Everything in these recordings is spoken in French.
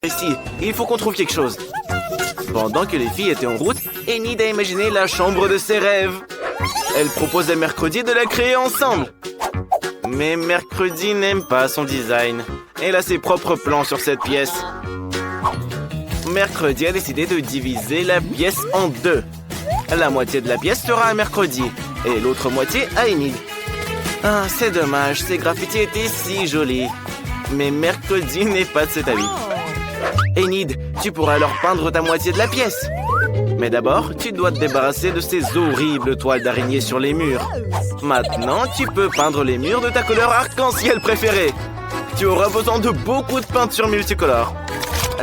Ici, il faut qu'on trouve quelque chose. Pendant que les filles étaient en route, Enid a imaginé la chambre de ses rêves. Elle propose à Mercredi de la créer ensemble. Mais Mercredi n'aime pas son design. Elle a ses propres plans sur cette pièce. Mercredi a décidé de diviser la pièce en deux. La moitié de la pièce sera à Mercredi et l'autre moitié à Enid. Ah, c'est dommage, ces graffitis étaient si jolis. Mais Mercredi n'est pas de cet avis. Enid, tu pourras alors peindre ta moitié de la pièce. Mais d'abord, tu dois te débarrasser de ces horribles toiles d'araignée sur les murs. Maintenant, tu peux peindre les murs de ta couleur arc-en-ciel préférée. Tu auras besoin de beaucoup de peinture multicolore.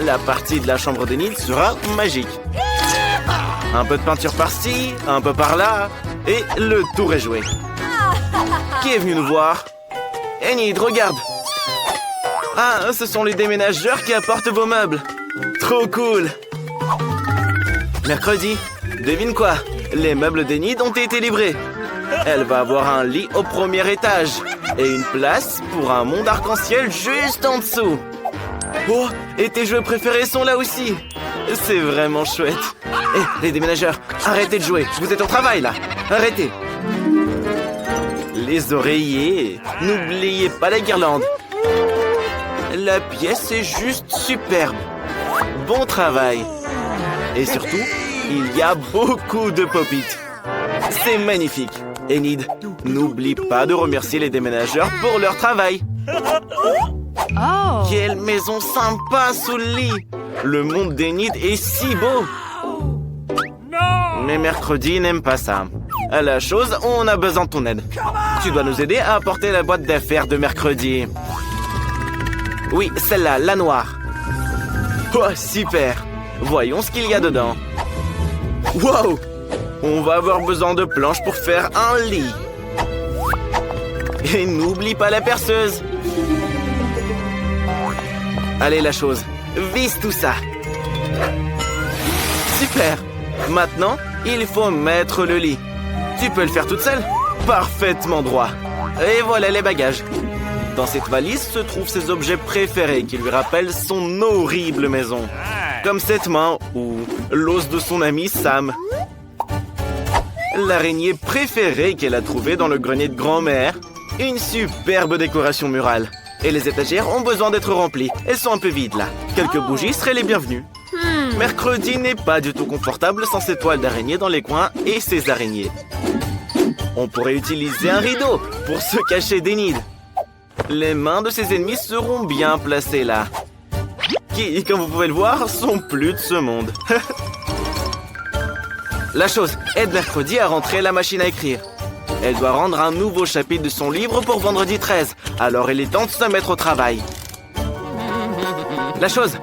La partie de la chambre d'Enid sera magique. Un peu de peinture par-ci, un peu par-là, et le tour est joué. Qui est venu nous voir? Enid, regarde! Ah, ce sont les déménageurs qui apportent vos meubles. Trop cool! Mercredi, devine quoi? Les meubles d'Enid ont été livrés. Elle va avoir un lit au premier étage et une place pour un monde arc-en-ciel juste en dessous. Oh, et tes jeux préférés sont là aussi. C'est vraiment chouette. Hé, les déménageurs, arrêtez de jouer. Vous êtes au travail, là. Arrêtez. Les oreillers. N'oubliez pas la guirlande. La pièce est juste superbe. Bon travail. Et surtout, il y a beaucoup de pop-it. C'est magnifique. Enid, n'oublie pas de remercier les déménageurs pour leur travail. Oh. Quelle maison sympa sous le lit. Le monde d'Enid est si beau. Mais Mercredi n'aime pas ça. À la chose, on a besoin de ton aide. Tu dois nous aider à apporter la boîte d'affaires de Mercredi. Oui, celle-là, la noire. Oh, super. Voyons ce qu'il y a dedans. Wow! On va avoir besoin de planches pour faire un lit. Et n'oublie pas la perceuse. Allez, la chose. Visse tout ça. Super. Maintenant, il faut mettre le lit. Tu peux le faire toute seule? Parfaitement droit. Et voilà les bagages. Dans cette valise se trouvent ses objets préférés qui lui rappellent son horrible maison. Comme cette main ou l'os de son ami Sam. L'araignée préférée qu'elle a trouvée dans le grenier de grand-mère. Une superbe décoration murale. Et les étagères ont besoin d'être remplies. Elles sont un peu vides là. Quelques bougies seraient les bienvenues. Mercredi n'est pas du tout confortable sans ses toiles d'araignée dans les coins et ses araignées. On pourrait utiliser un rideau pour se cacher d'Enid. Les mains de ses ennemis seront bien placées là. Qui, comme vous pouvez le voir, sont plus de ce monde. La chose, aide Mercredi à rentrer la machine à écrire. Elle doit rendre un nouveau chapitre de son livre pour vendredi 13. Alors il est temps de se mettre au travail. La chose,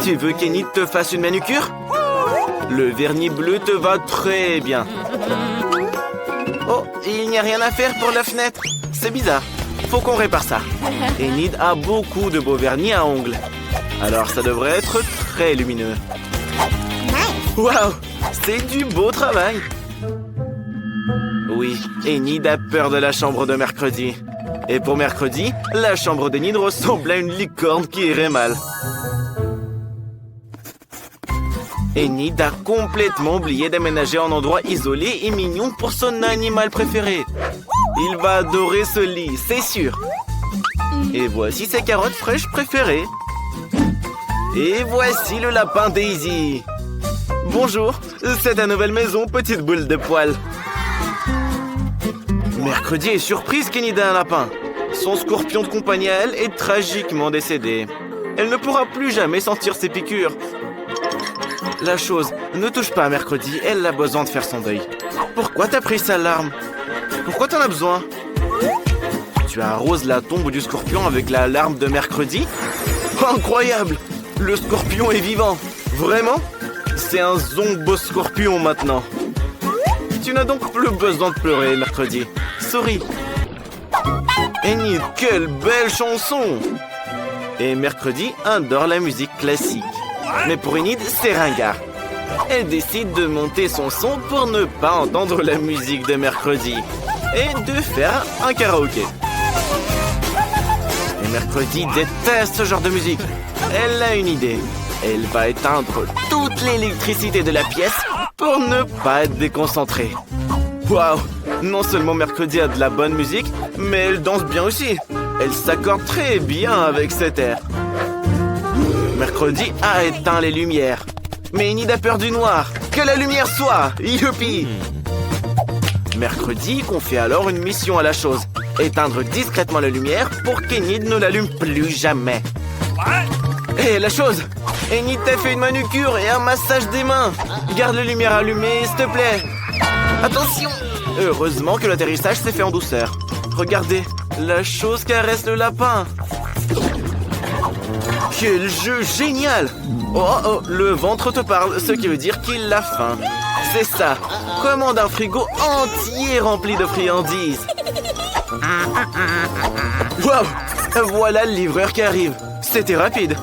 tu veux qu'Enid te fasse une manucure? Le vernis bleu te va très bien. Oh, il n'y a rien à faire pour la fenêtre. C'est bizarre. Faut qu'on répare ça. Enid a beaucoup de beaux vernis à ongles. Alors ça devrait être très lumineux. Waouh, c'est du beau travail. Oui, Enid a peur de la chambre de Mercredi. Et pour Mercredi, la chambre d'Enid ressemble à une licorne qui irait mal. Enid a complètement oublié d'aménager un endroit isolé et mignon pour son animal préféré. Il va adorer ce lit, c'est sûr. Et voici ses carottes fraîches préférées. Et voici le lapin Daisy. Bonjour, c'est ta nouvelle maison, petite boule de poils. Mercredi est surprise qu'Enid ait un lapin. Son scorpion de compagnie à elle est tragiquement décédé. Elle ne pourra plus jamais sentir ses piqûres. La chose, ne touche pas à Mercredi, elle a besoin de faire son deuil. Pourquoi t'as pris sa larme? Pourquoi t'en as besoin? Tu arroses la tombe du scorpion avec la larme de Mercredi? Incroyable! Le scorpion est vivant! Vraiment? C'est un zombo scorpion maintenant. Tu n'as donc plus besoin de pleurer, Mercredi. Souris. Enid, quelle belle chanson! Et Mercredi adore la musique classique. Mais pour Enid, c'est ringard. Elle décide de monter son son pour ne pas entendre la musique de Mercredi et de faire un karaoké. Et Mercredi déteste ce genre de musique. Elle a une idée. Elle va éteindre toute l'électricité de la pièce pour ne pas être déconcentrée. Waouh! Non seulement Mercredi a de la bonne musique, mais elle danse bien aussi. Elle s'accorde très bien avec cet air. Mercredi a éteint les lumières. Mais Enid a peur du noir. Que la lumière soit! Youpi! Mercredi confie alors une mission à la chose. Éteindre discrètement la lumière pour qu'Enid ne l'allume plus jamais. Hé, la chose! Enid t'a fait une manucure et un massage des mains. Garde la lumière allumée, s'il te plaît. Attention! Heureusement que l'atterrissage s'est fait en douceur. Regardez, la chose caresse le lapin. Quel jeu génial! Oh, le ventre te parle, ce qui veut dire qu'il a faim. C'est ça. Commande un frigo entier rempli de friandises. Waouh! Voilà le livreur qui arrive. C'était rapide.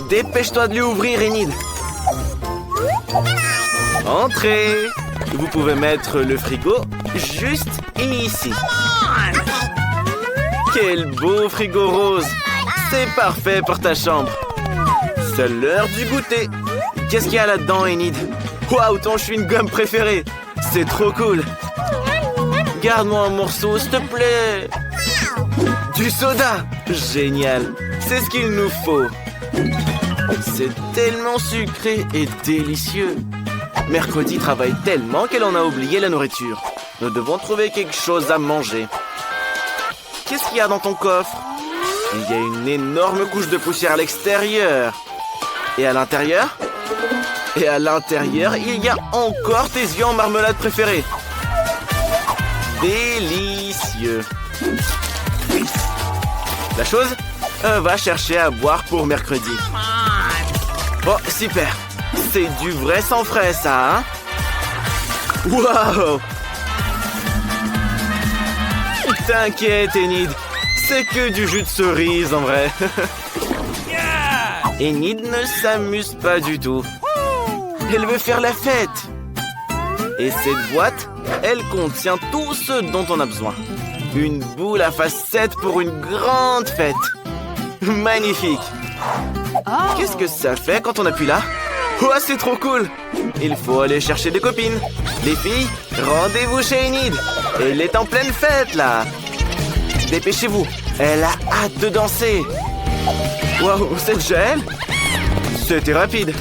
Dépêche-toi de lui ouvrir, Enid. Entrez. Vous pouvez mettre le frigo juste ici. Quel beau frigo rose. C'est parfait pour ta chambre. C'est l'heure du goûter. Qu'est-ce qu'il y a là-dedans, Enid? Waouh, ton chewing-gum préféré. C'est trop cool. Garde-moi un morceau, s'il te plaît. Du soda. Génial. C'est ce qu'il nous faut. C'est tellement sucré et délicieux. Mercredi travaille tellement qu'elle en a oublié la nourriture. Nous devons trouver quelque chose à manger. Qu'est-ce qu'il y a dans ton coffre? Il y a une énorme couche de poussière à l'extérieur. Et à l'intérieur? Et à l'intérieur, il y a encore tes yeux en marmelade préférés. Délicieux. La chose? Va chercher à boire pour mercredi. Oh, super. C'est du vrai sang frais, ça, hein? Waouh! T'inquiète, Enid. C'est que du jus de cerise, en vrai. Enid ne s'amuse pas du tout. Elle veut faire la fête. Et cette boîte, elle contient tout ce dont on a besoin. Une boule à facettes pour une grande fête. Magnifique. Qu'est-ce que ça fait quand on appuie là? Oh, c'est trop cool. Il faut aller chercher des copines. Les filles, rendez-vous chez Enid. Elle est en pleine fête, là. Dépêchez-vous. Elle a hâte de danser. Waouh, c'est déjà elle? C'était rapide.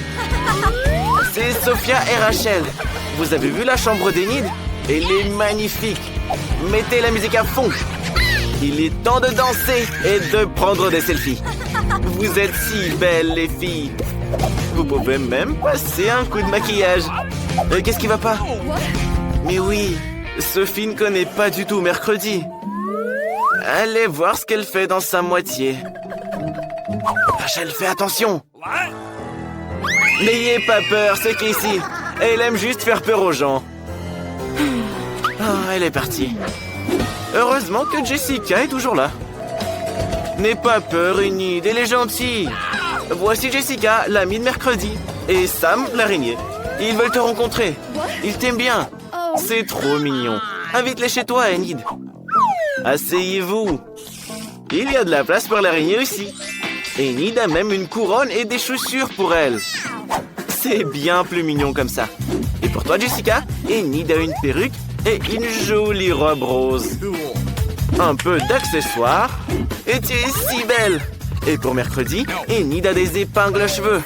C'est Sophia et Rachel. Vous avez vu la chambre d'Enid? Elle est magnifique. Mettez la musique à fond. Il est temps de danser et de prendre des selfies. Vous êtes si belles, les filles. Vous pouvez même passer un coup de maquillage. Qu'est-ce qui va pas? Mais oui, Sophie ne connaît pas du tout Mercredi. Allez voir ce qu'elle fait dans sa moitié. Rachel, fais attention. N'ayez pas peur, c'est qu'ici, elle aime juste faire peur aux gens. Elle est partie. Heureusement que Jessica est toujours là. N'aie pas peur, Enid, elle est gentille. Voici Jessica, l'amie de Mercredi, et Sam, l'araignée. Ils veulent te rencontrer. Ils t'aiment bien. C'est trop mignon. Invite-les chez toi, Enid. Asseyez-vous. Il y a de la place pour l'araignée aussi. Enid a même une couronne et des chaussures pour elle. C'est bien plus mignon comme ça. Et pour toi, Jessica, Enid a une perruque et une jolie robe rose. Un peu d'accessoires. Et tu es si belle. Et pour Mercredi, Enid a des épingles à cheveux.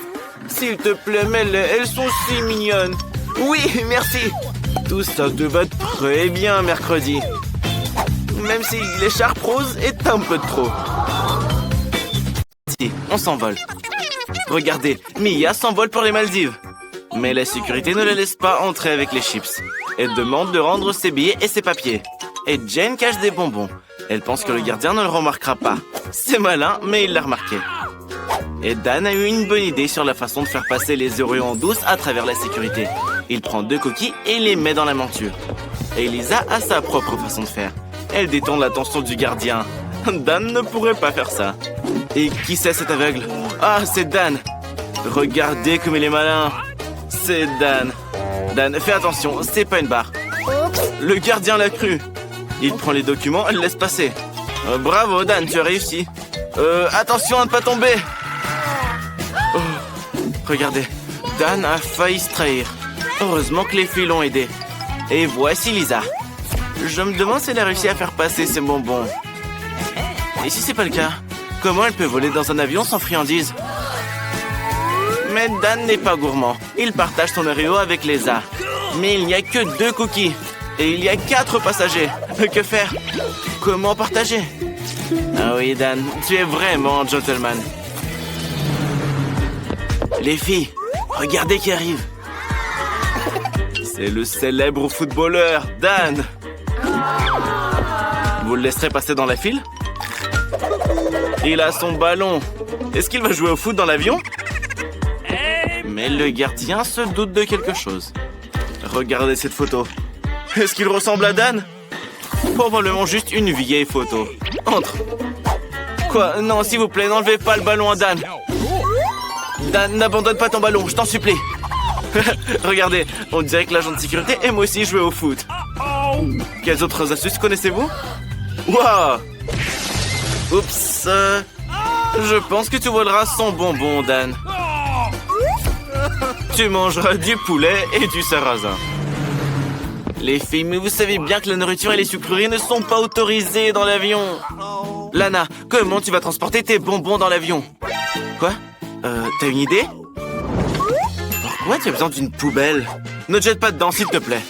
S'il te plaît, mets-les, elles sont si mignonnes. Oui, merci. Tout ça te va très bien, Mercredi. Même si l'écharpe rose est un peu de trop. Si, on s'envole. Regardez, Mia s'envole pour les Maldives. Mais la sécurité ne la laisse pas entrer avec les chips. Elle demande de rendre ses billets et ses papiers. Et Jane cache des bonbons. Elle pense que le gardien ne le remarquera pas. C'est malin, mais il l'a remarqué. Et Dan a eu une bonne idée sur la façon de faire passer les Oreos en douce à travers la sécurité. Il prend 2 coquilles et les met dans la monture. Et Lisa a sa propre façon de faire. Elle détourne l'attention du gardien. Dan ne pourrait pas faire ça. Et qui c'est cet aveugle? Ah, c'est Dan. Regardez comme il est malin. C'est Dan. Dan, fais attention, c'est pas une barre. Le gardien l'a cru. Il prend les documents et le laisse passer. Bravo, Dan, tu as réussi. Attention à ne pas tomber. Regardez, Dan a failli se trahir. Heureusement que les filles l'ont aidé. Et voici Lisa. Je me demande si elle a réussi à faire passer ses bonbons. Et si c'est pas le cas, comment elle peut voler dans un avion sans friandises? Mais Dan n'est pas gourmand. Il partage son Oreo avec Lisa. Mais il n'y a que 2 cookies. Et il y a 4 passagers. Que faire? Comment partager? Ah oui, Dan, tu es vraiment un gentleman. Les filles, regardez qui arrive. C'est le célèbre footballeur, Dan. Vous le laisserez passer dans la file? Il a son ballon. Est-ce qu'il va jouer au foot dans l'avion? Mais le gardien se doute de quelque chose. Regardez cette photo. Est-ce qu'il ressemble à Dan? Probablement juste une vieille photo. Entre. Quoi? Non, s'il vous plaît, n'enlevez pas le ballon à Dan. Dan, n'abandonne pas ton ballon, je t'en supplie. Regardez, on dirait que l'agent de sécurité aime aussi jouer au foot. Quelles autres astuces connaissez-vous? Waouh! Oups. Je pense que tu voleras son bonbon, Dan. Tu mangeras du poulet et du sarrasin. Les filles, mais vous savez bien que la nourriture et les sucreries ne sont pas autorisées dans l'avion. Lana, comment tu vas transporter tes bonbons dans l'avion? Quoi? T'as une idée? Pourquoi tu as besoin d'une poubelle? Ne te jette pas dedans, s'il te plaît.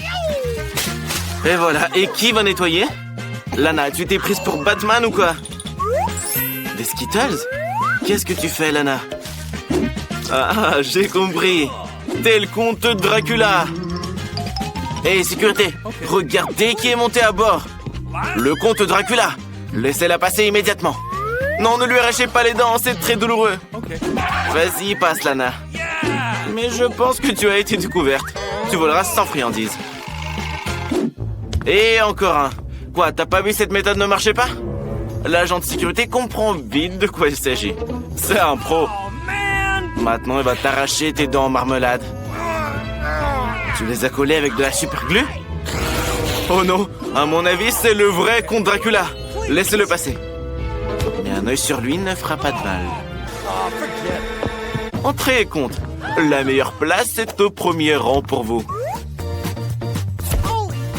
Et voilà, et qui va nettoyer? Lana, tu t'es prise pour Batman ou quoi? Des Skittles? Qu'est-ce que tu fais, Lana? Ah, j'ai compris. T'es le comte Dracula. Hé, sécurité, regardez qui est monté à bord. Le comte Dracula. Laissez-la passer immédiatement. Non, ne lui arrachez pas les dents, c'est très douloureux. Vas-y, passe, Lana. Mais je pense que tu as été découverte. Tu voleras sans friandises. Et encore un. Quoi, t'as pas vu cette méthode ne marchait pas? L'agent de sécurité comprend vite de quoi il s'agit. C'est un pro. Maintenant, il va t'arracher tes dents en marmelade. Tu les as collées avec de la super glue? Oh non, à mon avis, c'est le vrai comte Dracula. Laissez-le passer. Mais un œil sur lui ne fera pas de mal. Entrez, comte. La meilleure place est au premier rang pour vous.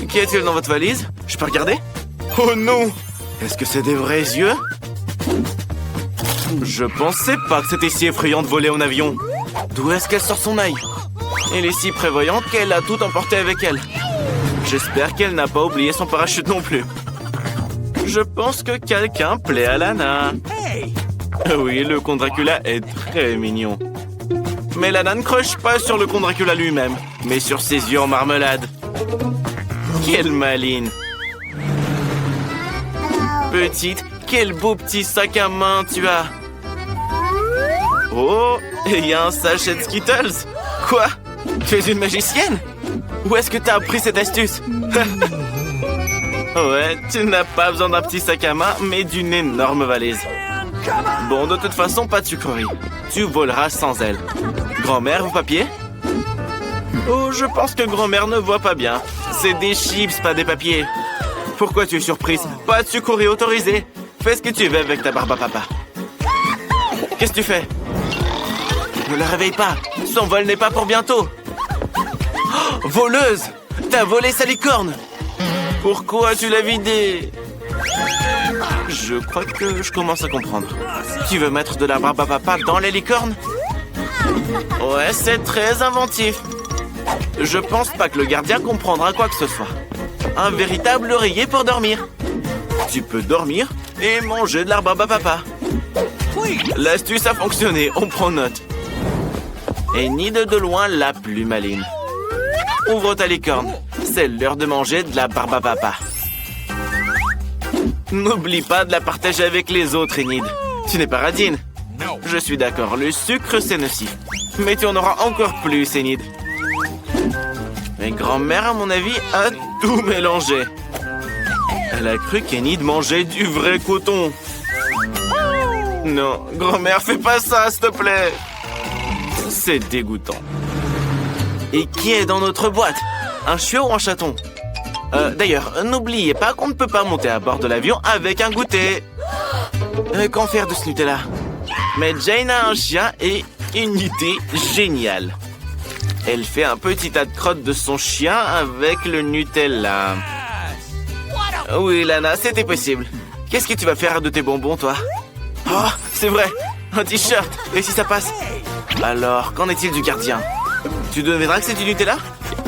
Qu'y a-t-il dans votre valise? Je peux regarder? Oh non! Est-ce que c'est des vrais yeux? Je pensais pas que c'était si effrayant de voler en avion. D'où est-ce qu'elle sort son œil? Elle est si prévoyante qu'elle a tout emporté avec elle. J'espère qu'elle n'a pas oublié son parachute non plus. Je pense que quelqu'un plaît à Lana. Oui, le comte Dracula est très mignon. Mais Lana ne croche pas sur le comte Dracula lui-même, mais sur ses yeux en marmelade. Quelle maline. Petite, quel beau petit sac à main tu as. Oh, il y a un sachet de Skittles. Quoi? Tu es une magicienne? Où est-ce que tu as appris cette astuce? Ouais, tu n'as pas besoin d'un petit sac à main, mais d'une énorme valise. Bon, de toute façon, pas de sucrerie. Tu voleras sans elle. Grand-mère, vos papiers? Oh, je pense que grand-mère ne voit pas bien. C'est des chips, pas des papiers. Pourquoi tu es surprise? Pas de sucrerie autorisée. Fais ce que tu veux avec ta barbe à papa. Qu'est-ce que tu fais? Ne la réveille pas. Son vol n'est pas pour bientôt. Oh, voleuse! T'as volé sa licorne! Pourquoi tu l'as vidée? Je crois que je commence à comprendre. Tu veux mettre de la barbe à papa dans les licornes? Ouais, c'est très inventif. Je pense pas que le gardien comprendra quoi que ce soit. Un véritable oreiller pour dormir. Tu peux dormir et manger de la barbe à papa. L'astuce a fonctionné, on prend note. Et ni de loin la plus maline. Ouvre ta licorne. C'est l'heure de manger de la barbe à papa. N'oublie pas de la partager avec les autres, Enid. Tu n'es pas radine. Je suis d'accord, le sucre c'est nocif. Mais tu en auras encore plus, Enid. Mais grand-mère, à mon avis, a tout mélangé. Elle a cru qu'Enid mangeait du vrai coton. Non, grand-mère, fais pas ça, s'il te plaît. C'est dégoûtant. Et qui est dans notre boîte? Un chiot ou un chaton? D'ailleurs, n'oubliez pas qu'on ne peut pas monter à bord de l'avion avec un goûter. Qu'en faire de ce Nutella? Mais Jane a un chien et une idée géniale. Elle fait un petit tas de crottes de son chien avec le Nutella. Oui, Lana, c'était possible. Qu'est-ce que tu vas faire de tes bonbons, toi? Oh, c'est vrai, un t-shirt. Et si ça passe? Alors, qu'en est-il du gardien? Tu devineras que c'est du Nutella?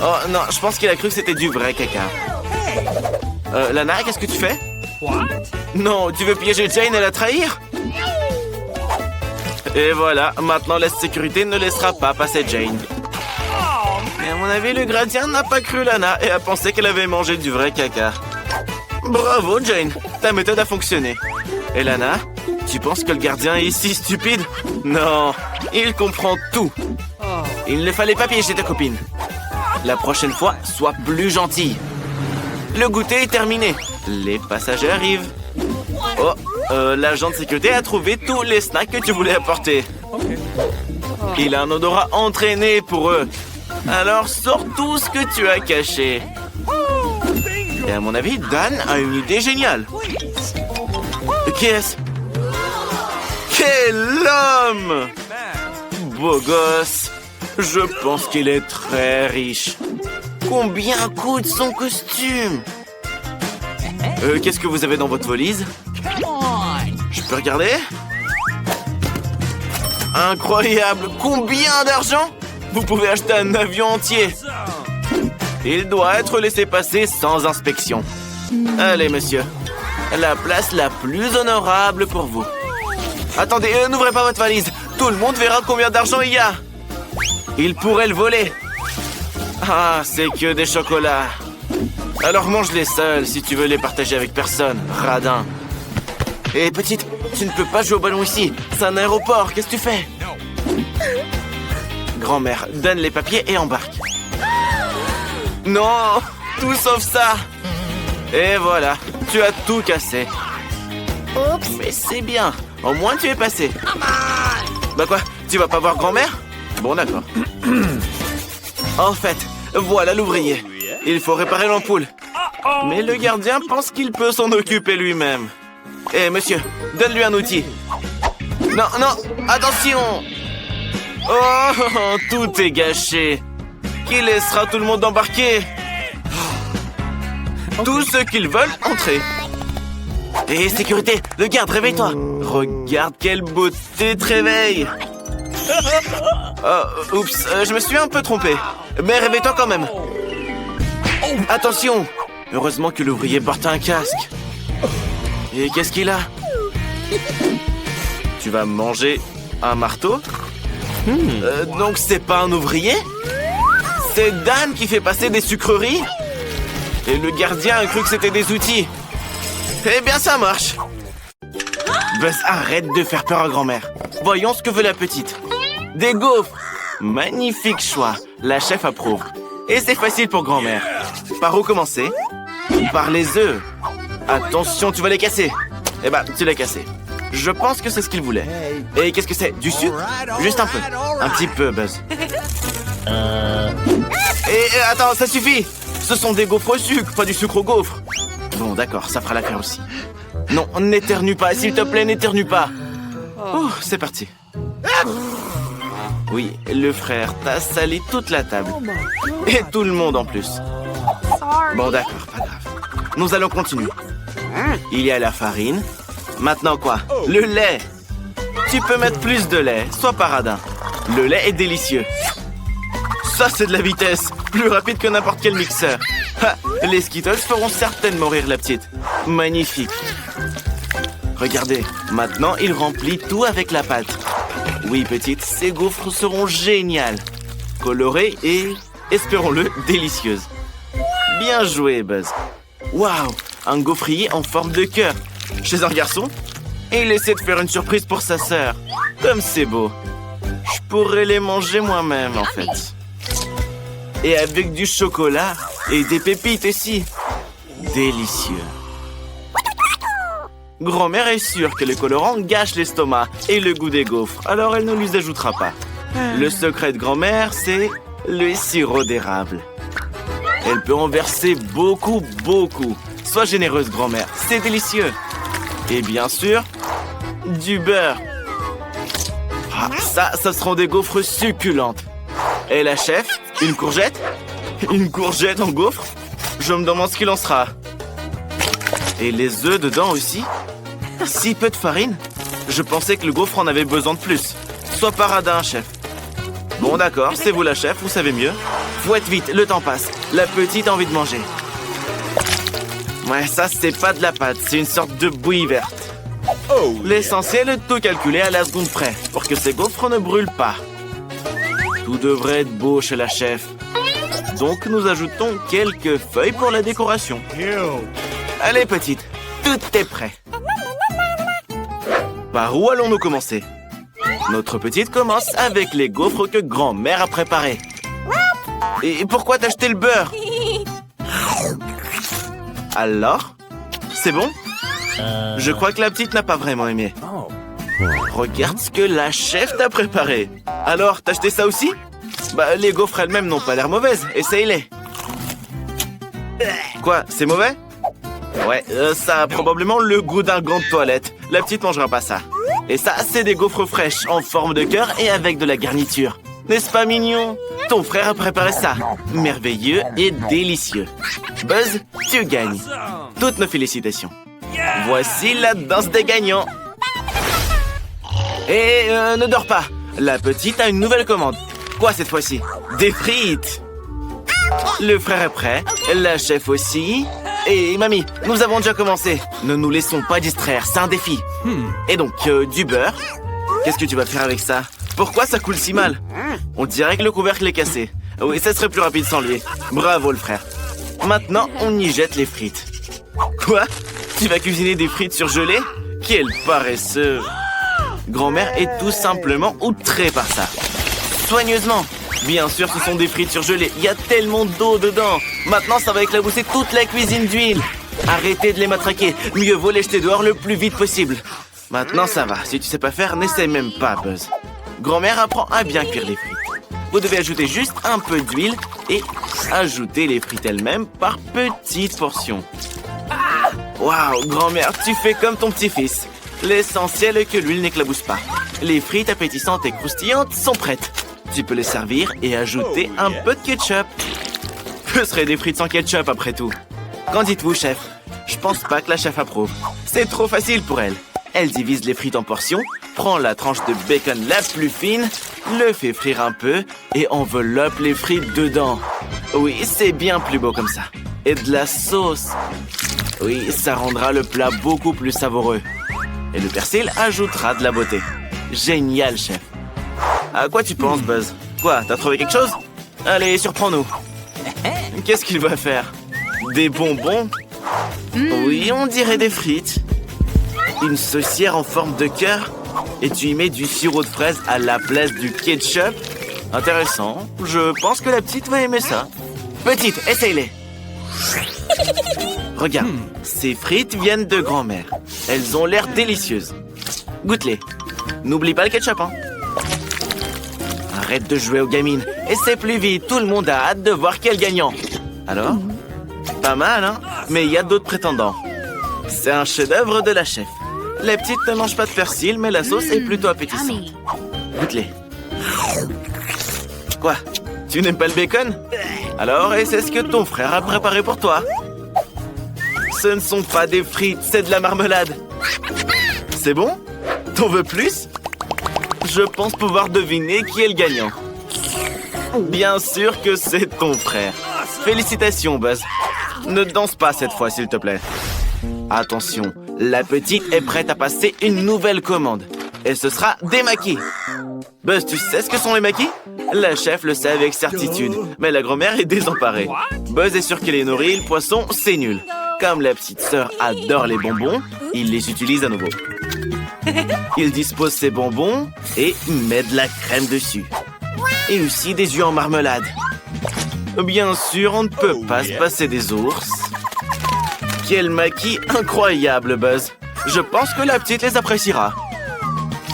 Oh non, je pense qu'il a cru que c'était du vrai caca. Lana, qu'est-ce que tu fais? Non, tu veux piéger Jane et la trahir? Et voilà, maintenant la sécurité ne laissera pas passer Jane. Et à mon avis, le gardien n'a pas cru Lana et a pensé qu'elle avait mangé du vrai caca. Bravo, Jane, ta méthode a fonctionné. Et Lana, tu penses que le gardien est si stupide? Non, il comprend tout. Il ne fallait pas piéger ta copine. La prochaine fois, sois plus gentille. Le goûter est terminé. Les passagers arrivent. Oh, l'agent de sécurité a trouvé tous les snacks que tu voulais apporter. Il a un odorat entraîné pour eux. Alors sors tout ce que tu as caché. Et à mon avis, Dan a une idée géniale. Qui est-ce? Quel homme! Beau gosse. Je pense qu'il est très riche. Combien coûte son costume? Qu'est-ce que vous avez dans votre valise? Je peux regarder? Incroyable! Combien d'argent? Vous pouvez acheter un avion entier. Il doit être laissé passer sans inspection. Allez, monsieur. La place la plus honorable pour vous. Attendez, n'ouvrez pas votre valise. Tout le monde verra combien d'argent il y a. Il pourrait le voler. Ah, c'est que des chocolats. Alors mange-les seuls si tu veux les partager avec personne, radin. Hé, petite, tu ne peux pas jouer au ballon ici. C'est un aéroport, qu'est-ce que tu fais? Grand-mère, donne les papiers et embarque. Non, tout sauf ça. Et voilà, tu as tout cassé. Oups. Mais c'est bien, au moins tu es passé. Bah quoi, tu vas pas voir grand-mère? Bon, d'accord. En fait, voilà l'ouvrier. Il faut réparer l'ampoule. Mais le gardien pense qu'il peut s'en occuper lui-même. Eh, monsieur, donne-lui un outil. Non, non, attention! Oh, tout est gâché. Qui laissera tout le monde embarquer? Tous ceux qu'ils veulent entrer. Et sécurité, le garde, réveille-toi. Regarde quelle beauté te réveille. Oups, je me suis un peu trompé. Mais réveille-toi quand même. Attention! Heureusement que l'ouvrier porte un casque. Et qu'est-ce qu'il a? Tu vas manger un marteau? Donc c'est pas un ouvrier? C'est Dan qui fait passer des sucreries? Et le gardien a cru que c'était des outils. Eh bien ça marche. Buzz, arrête de faire peur à grand-mère. Voyons ce que veut la petite. Des gaufres. Magnifique choix. La chef approuve. Et c'est facile pour grand-mère. Par où commencer? Par les œufs. Attention, tu vas les casser. Eh ben, tu l'as cassé. Je pense que c'est ce qu'il voulait. Et qu'est-ce que c'est? Du sucre? Juste un peu. Un petit peu, Buzz. Et attends, ça suffit. Ce sont des gaufres au sucre, pas du sucre au gaufre. Bon, d'accord, ça fera l'affaire aussi. Non, n'éternue pas, s'il te plaît, n'éternue pas. Oh, c'est parti. Oui, le frère t'a sali toute la table. Et tout le monde en plus. Bon, d'accord, pas grave. Nous allons continuer. Il y a la farine. Maintenant quoi? Le lait. Tu peux mettre plus de lait, sois pas radin. Le lait est délicieux. Ça, c'est de la vitesse. Plus rapide que n'importe quel mixeur. Ha, les Skittles feront certainement rire la petite. Magnifique. Regardez, maintenant il remplit tout avec la pâte. Oui, petite, ces gaufres seront géniales. Colorées et, espérons-le, délicieuses. Bien joué, Buzz. Waouh, un gaufrier en forme de cœur. Chez un garçon? Et il essaie de faire une surprise pour sa sœur. Comme c'est beau. Je pourrais les manger moi-même, en fait. Et avec du chocolat et des pépites aussi. Délicieux. Grand-mère est sûre que les colorants gâchent l'estomac et le goût des gaufres, alors elle ne les ajoutera pas. Le secret de grand-mère, c'est le sirop d'érable. Elle peut en verser beaucoup, beaucoup. Sois généreuse, grand-mère, c'est délicieux. Et bien sûr, du beurre. Ah, ça seront des gaufres succulentes. Et la chef, une courgette? Une courgette en gaufre? Je me demande ce qu'il en sera. Et les œufs dedans aussi? Si peu de farine? Je pensais que le gaufre en avait besoin de plus. Sois pas radin, chef. Bon d'accord, c'est vous la chef, vous savez mieux. Fouette vite, le temps passe. La petite a envie de manger. Ouais, ça c'est pas de la pâte, c'est une sorte de bouillie verte. L'essentiel est de tout calculer à la seconde près, pour que ces gaufres ne brûlent pas. Tout devrait être beau chez la chef. Donc nous ajoutons quelques feuilles pour la décoration. Allez petite, tout est prêt. Par où allons-nous commencer? Notre petite commence avec les gaufres que grand-mère a préparées. Et pourquoi t'as acheté le beurre? Alors? C'est bon? Je crois que la petite n'a pas vraiment aimé. Regarde ce que la chef t'a préparé. Alors, t'as acheté ça aussi? Bah, les gaufres elles-mêmes n'ont pas l'air mauvaises. Essaye-les. Quoi, c'est mauvais? Ouais, ça a probablement le goût d'un gant de toilette. La petite mangera pas ça. Et ça, c'est des gaufres fraîches, en forme de cœur et avec de la garniture. N'est-ce pas mignon? Ton frère a préparé ça. Merveilleux et délicieux. Buzz, tu gagnes. Toutes nos félicitations. Voici la danse des gagnants. Et ne dors pas. La petite a une nouvelle commande. Quoi cette fois-ci? Des frites. Le frère est prêt. La chef aussi. Et mamie, nous avons déjà commencé. Ne nous laissons pas distraire, c'est un défi. Et donc, du beurre. Qu'est-ce que tu vas faire avec ça? Pourquoi ça coule si mal? On dirait que le couvercle est cassé. Oui, ça serait plus rapide sans lui. Bravo le frère. Maintenant, on y jette les frites. Quoi? Tu vas cuisiner des frites surgelées? Quel paresseux! Grand-mère est tout simplement outrée par ça. Soigneusement. Bien sûr, ce sont des frites surgelées. Il y a tellement d'eau dedans. Maintenant, ça va éclabousser toute la cuisine d'huile. Arrêtez de les matraquer. Mieux vaut les jeter dehors le plus vite possible. Maintenant, ça va. Si tu sais pas faire, n'essaie même pas, Buzz. Grand-mère apprend à bien cuire les frites. Vous devez ajouter juste un peu d'huile et ajouter les frites elles-mêmes par petites portions. Waouh, grand-mère, tu fais comme ton petit-fils. L'essentiel est que l'huile n'éclabousse pas. Les frites appétissantes et croustillantes sont prêtes. Tu peux les servir et ajouter un peu de ketchup. Que seraient des frites sans ketchup après tout? Qu'en dites-vous, chef? Je pense pas que la chef approuve. C'est trop facile pour elle. Elle divise les frites en portions, prend la tranche de bacon la plus fine, le fait frire un peu et enveloppe les frites dedans. Oui, c'est bien plus beau comme ça. Et de la sauce. Oui, ça rendra le plat beaucoup plus savoureux. Et le persil ajoutera de la beauté. Génial, chef. À quoi tu penses, Buzz? Quoi, t'as trouvé quelque chose? Allez, surprends-nous. Qu'est-ce qu'il va faire? Des bonbons? Oui, on dirait des frites. Une saucière en forme de cœur? Et tu y mets du sirop de fraise à la place du ketchup? Intéressant. Je pense que la petite va aimer ça. Petite, essaye-les. Regarde, ces frites viennent de grand-mère. Elles ont l'air délicieuses. Goûte-les. N'oublie pas le ketchup, hein. Arrête de jouer aux gamines. Essaie plus vite, tout le monde a hâte de voir quel gagnant. Alors? Pas mal, hein? Mais il y a d'autres prétendants. C'est un chef-d'œuvre de la chef. La petite ne mange pas de persil, mais la sauce est plutôt appétissante. Goûte-les. Quoi? Tu n'aimes pas le bacon? Alors, et c'est ce que ton frère a préparé pour toi. Ce ne sont pas des frites, c'est de la marmelade. C'est bon? T'en veux plus? Je pense pouvoir deviner qui est le gagnant. Bien sûr que c'est ton frère. Félicitations, Buzz. Ne danse pas cette fois, s'il te plaît. Attention, la petite est prête à passer une nouvelle commande. Et ce sera des maquis. Buzz, tu sais ce que sont les maquis? La chef le sait avec certitude, mais la grand-mère est désemparée. Buzz est sûr qu'il est nourri, le poisson, c'est nul. Comme la petite sœur adore les bonbons, il les utilise à nouveau. Il dispose ses bonbons et met de la crème dessus. Et aussi des œufs en marmelade. Bien sûr, on ne peut pas se passer des ours. Quel maquis incroyable, Buzz. Je pense que la petite les appréciera.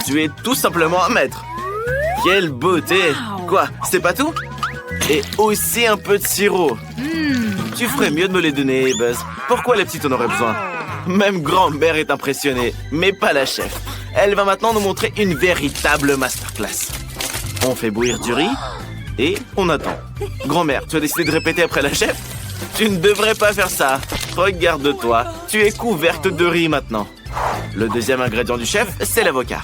Tu es tout simplement un maître. Quelle beauté. Quoi, c'est pas tout? Et aussi un peu de sirop. Tu ferais mieux de me les donner, Buzz. Pourquoi la petite en aurait besoin? Même grand-mère est impressionnée, mais pas la chef. Elle va maintenant nous montrer une véritable masterclass. On fait bouillir du riz et on attend. Grand-mère, tu as décidé de répéter après la chef? Tu ne devrais pas faire ça. Regarde-toi, tu es couverte de riz maintenant. Le deuxième ingrédient du chef, c'est l'avocat.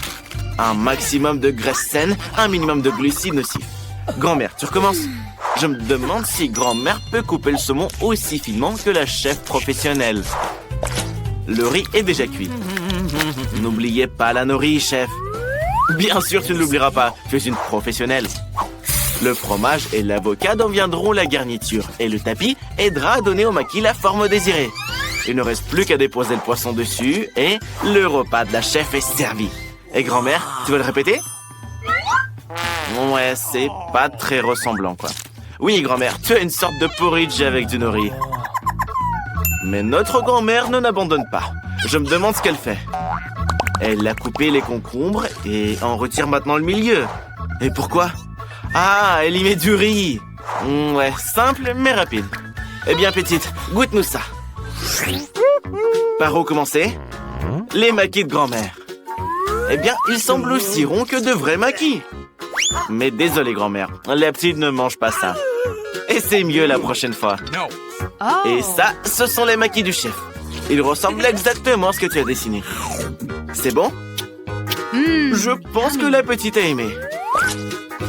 Un maximum de graisse saine, un minimum de glucides nocifs. Grand-mère, tu recommences? Je me demande si grand-mère peut couper le saumon aussi finement que la chef professionnelle. Le riz est déjà cuit. N'oubliez pas la nori, chef. Bien sûr, tu ne l'oublieras pas. Tu es une professionnelle. Le fromage et l'avocat deviendront la garniture. Et le tapis aidera à donner au maquis la forme désirée. Il ne reste plus qu'à déposer le poisson dessus et le repas de la chef est servi. Et grand-mère, tu veux le répéter? Ouais, c'est pas très ressemblant, quoi. Oui, grand-mère, tu as une sorte de porridge avec du nori. Mais notre grand-mère ne n'abandonne pas. Je me demande ce qu'elle fait. Elle a coupé les concombres et en retire maintenant le milieu. Et pourquoi? Ah, elle y met du riz. Ouais, simple mais rapide. Eh bien, petite, goûte-nous ça. Par où commencer? Les maquis de grand-mère. Eh bien, ils semblent aussi ronds que de vrais maquis. Mais désolé, grand-mère, la petite ne mange pas ça. Et c'est mieux la prochaine fois. Et ça, ce sont les maquis du chef. Ils ressemblent exactement à ce que tu as dessiné. C'est bon? Je pense que la petite a aimé.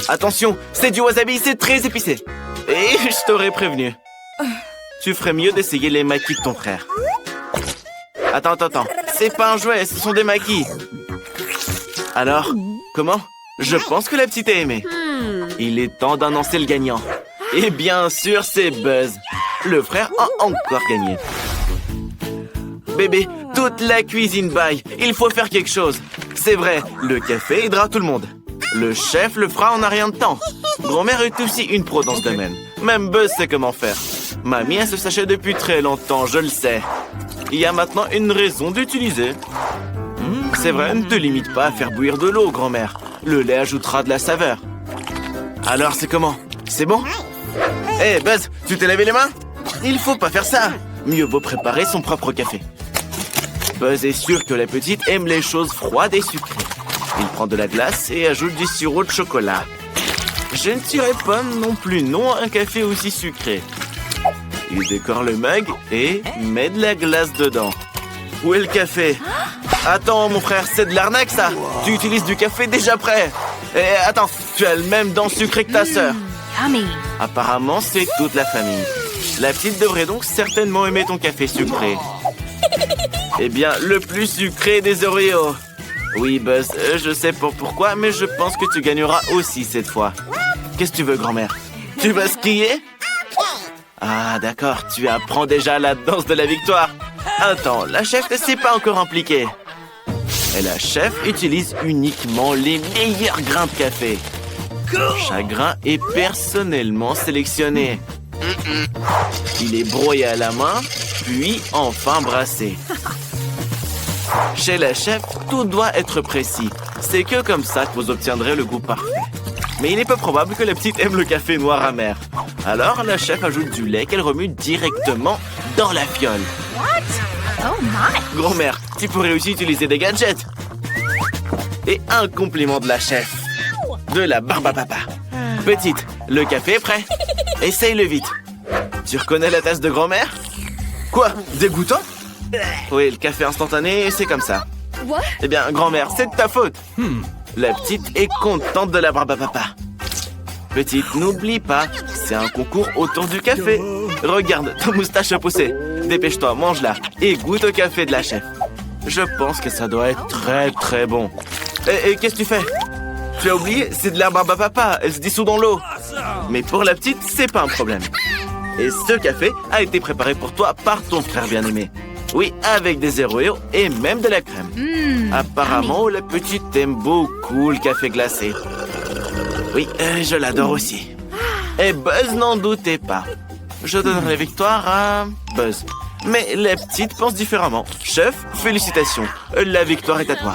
Attention, c'est du wasabi, c'est très épicé. Et je t'aurais prévenu. Tu ferais mieux d'essayer les maquis de ton frère. Attends. C'est pas un jouet, ce sont des maquis. Alors, comment? Je pense que la petite a aimé. Il est temps d'annoncer le gagnant. Et bien sûr, c'est Buzz. Le frère a encore gagné. Bébé, toute la cuisine baille. Il faut faire quelque chose. C'est vrai, le café aidera tout le monde. Le chef le fera en un rien de temps. Grand-mère est aussi une pro dans ce domaine. Même Buzz sait comment faire. Mamie a ce sachet depuis très longtemps, je le sais. Il y a maintenant une raison d'utiliser. C'est vrai, ne te limite pas à faire bouillir de l'eau, grand-mère. Le lait ajoutera de la saveur. Alors, c'est comment? C'est bon? Hé, Buzz, tu t'es lavé les mains? Il faut pas faire ça. Mieux vaut préparer son propre café. Buzz est sûr que la petite aime les choses froides et sucrées. Il prend de la glace et ajoute du sirop de chocolat. Je ne dirais pas non plus non à un café aussi sucré. Il décore le mug et met de la glace dedans. Où est le café? Attends, mon frère, c'est de l'arnaque, ça. Tu utilises du café déjà prêt. Et attends, tu as le même dent sucré que ta sœur. Apparemment, c'est toute la famille. La petite devrait donc certainement aimer ton café sucré. Eh bien, le plus sucré des Oreos. Oui, Buzz, je sais pourquoi, mais je pense que tu gagneras aussi cette fois. Qu'est-ce que tu veux, grand-mère? Tu vas skier? Ah, d'accord, tu apprends déjà la danse de la victoire. Attends, la chef ne s'est pas encore impliquée. Et la chef utilise uniquement les meilleurs grains de café. Chaque grain est personnellement sélectionné. Il est broyé à la main, puis enfin brassé. Chez la chef, tout doit être précis. C'est que comme ça que vous obtiendrez le goût parfait. Mais il est peu probable que la petite aime le café noir amer. Alors la chef ajoute du lait qu'elle remue directement dans la fiole. Grand-mère, tu pourrais aussi utiliser des gadgets. Et un compliment de la chef. De la barbe à papa. Petite, le café est prêt. Essaye-le vite. Tu reconnais la tasse de grand-mère? Quoi? Dégoûtant? Oui, le café instantané, c'est comme ça. Eh bien, grand-mère, c'est de ta faute. La petite est contente de la barbe à papa. Petite, n'oublie pas, c'est un concours autour du café. Regarde, ta moustache a poussé. Dépêche-toi, mange-la et goûte au café de la chef. Je pense que ça doit être très très bon. Et qu'est-ce que tu fais? Tu as oublié, c'est de la barbe à papa, elle se dissout dans l'eau. Mais pour la petite, c'est pas un problème. Et ce café a été préparé pour toi par ton frère bien-aimé. Oui, avec des Oreos et même de la crème. Apparemment, la petite aime beaucoup le café glacé. Oui, je l'adore aussi. Et Buzz n'en doutait pas. Je donnerai la victoire à Buzz. Mais la petite pense différemment. Chef, félicitations. La victoire est à toi.